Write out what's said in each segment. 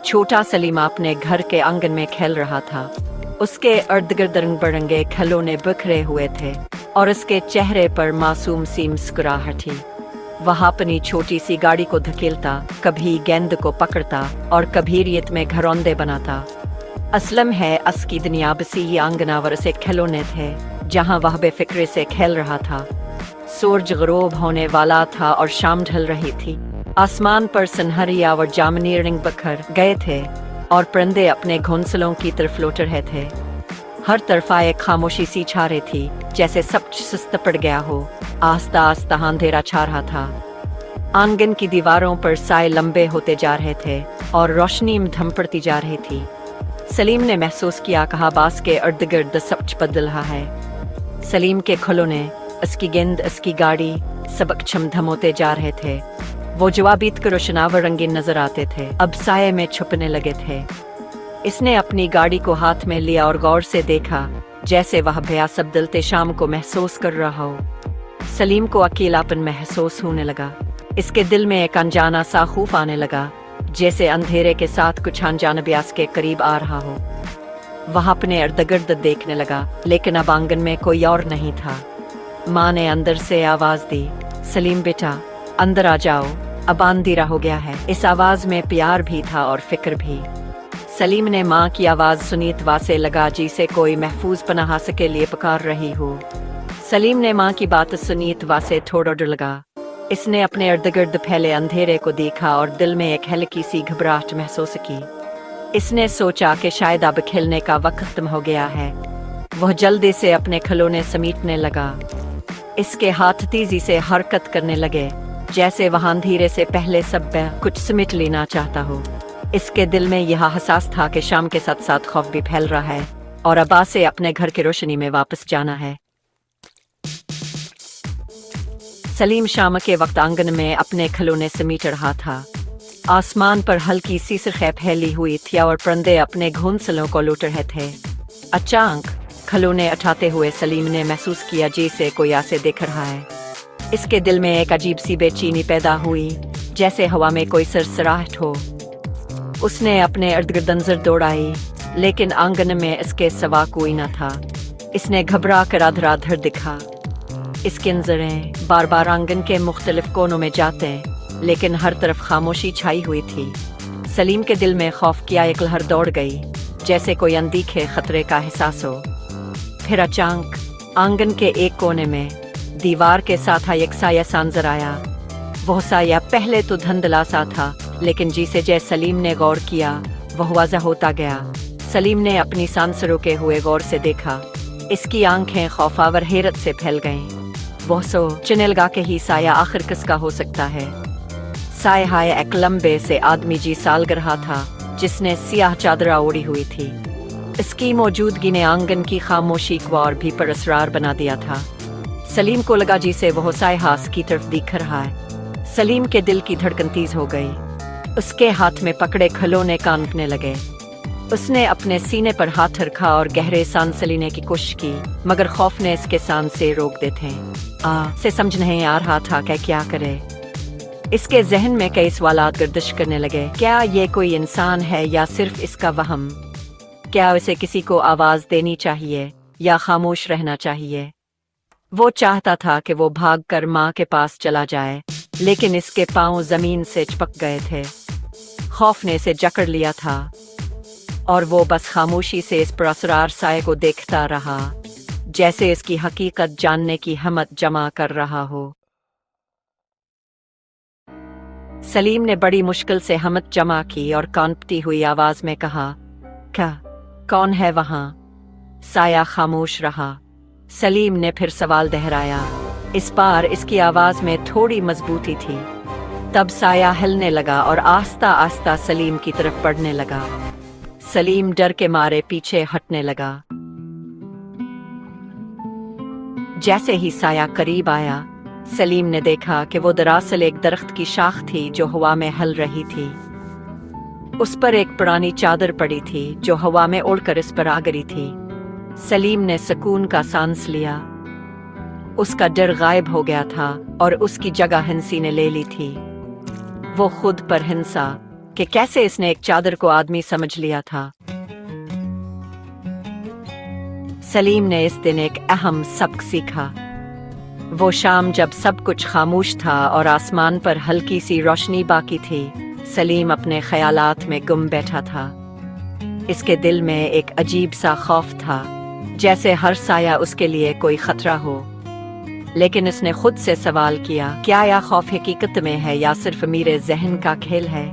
छोटा सलीम अपने घर के आंगन में खेल रहा था। उसके इर्द-गिर्द रंग-बिरंगे खिलौने बिखरे हुए थे और उसके चेहरे पर मासूम सी मुस्कुराहट थी। वह अपनी छोटी सी गाड़ी को धकेलता, कभी गेंद को पकड़ता और कभी रेत में घरौंदे बनाता। असलम है उसकी दुनिया बसी आंगनावर से खिलौने थे, जहां वह बेफिक्रे से खेल रहा था। सूरज ग़ुरूब होने वाला था और शाम ढल रही थी। आसमान पर सुनहरिया और जामुनी रंग बिखर गए थे और परिंदे अपने घोंसलों की तरफ लौट रहे थे। हर तरफ एक खामोशी सी छा रही थी, जैसे सब सुस्त पड़ गया हो। आस्ता आस्ता अंधेरा छा रहा था। आंगन की दीवारों पर साए लंबे होते जा रहे थे और रोशनी धम पड़ती जा रही थी। सलीम ने महसूस किया कि आबास के इर्द गिर्द सब बदल रहा है। सलीम के खिलौने, उसकी गेंद, उसकी गाड़ी, सबक छमधम होते जा रहे थे। वो जवाबीत के रोशनावर रंगीन नजर आते थे, अब साये में छुपने लगे थे। इसने अपनी गाड़ी को हाथ में लिया और गौर से देखा, जैसे वह बेयास बदलते शाम को महसूस कर रहा हो। सलीम को अकेलापन महसूस होने लगा। इसके दिल में एक अनजाना सा खौफ आने लगा, जैसे अंधेरे के साथ कुछ अनजान ब्यास के करीब आ रहा हो। वह अपने इर्द गिर्द देखने लगा, लेकिन अब आंगन में कोई और नहीं था। माँ ने अंदर से आवाज दी, सलीम बेटा, अंदर आ जाओ, अब अंधेरा हो गया है। इस आवाज में प्यार भी था और फिक्र भी। सलीम ने माँ की आवाज सुनी तो वासे लगा जिसे कोई महफूज पनाह के लिए पुकार रही हो। सलीम ने माँ की बात सुनी तो वासे थोड़ा डर लगा। इसने अपने इर्द गिर्द फैले अंधेरे को देखा और दिल में एक हल्की सी घबराहट महसूस की। इसने सोचा कि शायद अब खेलने का वक्त खत्म हो गया है। वह जल्दी से अपने खिलौने समेटने लगा। इसके हाथ तेजी से हरकत करने लगे, जैसे वह अंधेरे से पहले सब कुछ समेट लेना चाहता हो। इसके दिल में यह एहसास था कि शाम के साथ साथ खौफ भी फैल रहा है और अब से अपने घर की रोशनी में वापस जाना है। सलीम शाम के वक्त आंगन में अपने खिलौने समेट रहा था। आसमान पर हल्की सी सुर्खी फैली हुई थी और परिंदे अपने घोंसलों को लौट रहे थे। अचानक खिलौने उठाते हुए सलीम ने महसूस किया जैसे कोई आसे देख रहा है। इसके दिल में एक अजीब सी बेचैनी पैदा हुई, जैसे हवा में कोई सरसराहट हो। उसने अपने इर्द गिर्द नजर दौड़ाई, लेकिन आंगन में इसके सिवा कोई न था। इसने घबरा कर अधर-अधर दिखा। इसकी नजरें बार बार आंगन के मुख्तलिफ कोनों में जाते, लेकिन हर तरफ खामोशी छाई हुई थी। सलीम के दिल में खौफ की एक लहर दौड़ गई, जैसे कोई अनदेखे खतरे का एहसास हो। फिर अचानक आंगन के एक कोने में दीवार के साथ एक साया सा नजर आया। वह साया पहले तो धुंधला सा था, लेकिन जैसे सलीम ने गौर किया, वह वाज़ह होता गया। सलीम ने अपनी सांस रोके हुए गौर से देखा। इसकी आंखें खौफावर हैरत से फैल गईं। वह सोचने लगा कि ही साया आखिर किसका हो सकता है। साया एक लंबे से आदमी जी सालगिरह था, जिसने सियाह चादर ओढ़ी हुई थी। इसकी मौजूदगी ने आंगन की खामोशी को और भी परअसरार बना दिया था। सलीम को लगा जिसे वह साया की तरफ देख रहा है। सलीम के दिल की धड़कन तेज हो गई। उसके हाथ में पकड़े खिलौने कांपने लगे। उसने अपने सीने पर हाथ रखा और गहरे सांस लेने की कोशिश की, मगर खौफ ने इसके सांस से रोक दे थे। से समझ नहीं आ रहा था कि क्या करे। इसके जहन में कई सवालात गर्दिश करने लगे। क्या ये कोई इंसान है या सिर्फ इसका वहम? क्या उसे किसी को आवाज देनी चाहिए या खामोश रहना चाहिए? वो चाहता था कि वो भागकर माँ के पास चला जाए, लेकिन इसके पांव जमीन से चिपक गए थे। खौफ ने इसे जकड़ लिया था और वो बस खामोशी से इस परअसरार साए को देखता रहा, जैसे इसकी हकीकत जानने की हिम्मत जमा कर रहा हो। सलीम ने बड़ी मुश्किल से हिम्मत जमा की और कांपती हुई आवाज में कहा, क्या? कौन है वहां? साया खामोश रहा। सलीम ने फिर सवाल दोहराया। इस बार इसकी आवाज में थोड़ी मजबूती थी। तब साया हिलने लगा और आस्ता आस्ता सलीम की तरफ बढ़ने लगा। सलीम डर के मारे पीछे हटने लगा। जैसे ही साया करीब आया, सलीम ने देखा कि वो दरअसल एक दरख्त की शाख थी जो हवा में हिल रही थी। उस पर एक पुरानी चादर पड़ी थी जो हवा में उड़कर इस पर आ गिरी थी। सलीम ने सुकून का सांस लिया। उसका डर गायब हो गया था और उसकी जगह हिंसी ने ले ली थी। वो खुद पर हिंसा, कि कैसे इसने एक चादर को आदमी समझ लिया था। सलीम ने इस दिन एक अहम सबक सीखा। वो शाम जब सब कुछ खामोश था और आसमान पर हल्की सी रोशनी बाकी थी, सलीम अपने ख्यालात में गुम बैठा था। इसके दिल में एक अजीब सा खौफ था, जैसे हर साया उसके लिए कोई खतरा हो। लेकिन इसने खुद से सवाल किया, क्या यह खौफ हकीकत में है या सिर्फ मेरे जहन का खेल है?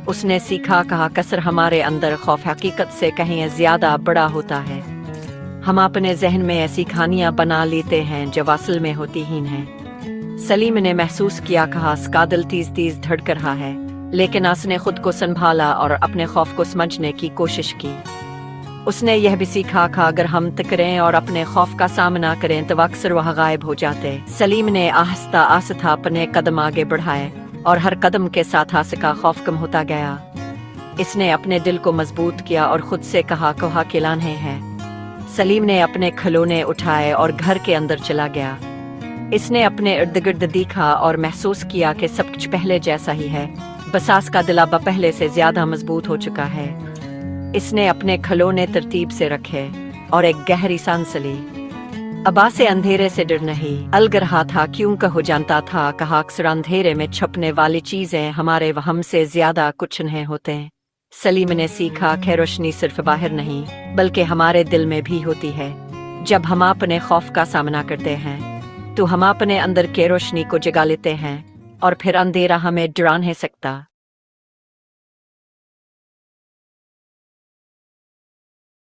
उसने सीखा कहा कसर हमारे अंदर खौफ हकीकत से कहीं ज्यादा बड़ा होता है। हम अपने जहन में ऐसी कहानियां बना लेते हैं जो असल में होती ही हैं। सलीम ने महसूस किया कहा उसका दिल तेज तेज धड़क रहा है, लेकिन उसने खुद को संभाला और अपने खौफ को समझने की कोशिश की। उसने यह भी सीखा कि अगर हम तकरें और अपने खौफ का सामना करें तो अक्सर वह गायब हो जाते। सलीम ने आहिस्ता आहिस्ता अपने कदम आगे बढ़ाए और हर कदम के साथ उसका खौफ कम होता गया। इसने अपने दिल को मजबूत किया और खुद से कहा कि वह अकेला नहीं है। सलीम ने अपने खिलौने उठाए और घर के अंदर चला गया। इसने अपने इर्द गिर्द देखा और महसूस किया कि सब कुछ पहले जैसा ही है, बस का दिल अब पहले से ज्यादा मजबूत हो चुका है। इसने अपने खिलौने तरतीब से रखे और एक गहरी सांस ली। अबा से अंधेरे से डर नहीं अलग रहा था, क्योंकि हो जानता था कि अक्सर अंधेरे में छुपने वाली चीजें हमारे वहम से ज्यादा कुछ नहीं होते। सलीम ने सीखा कि रोशनी सिर्फ बाहर नहीं बल्कि हमारे दिल में भी होती है। जब हम अपने खौफ का सामना करते हैं तो हम अपने अंदर के रोशनी को जगा लेते हैं और फिर अंधेरा हमें डरा नहीं सकता।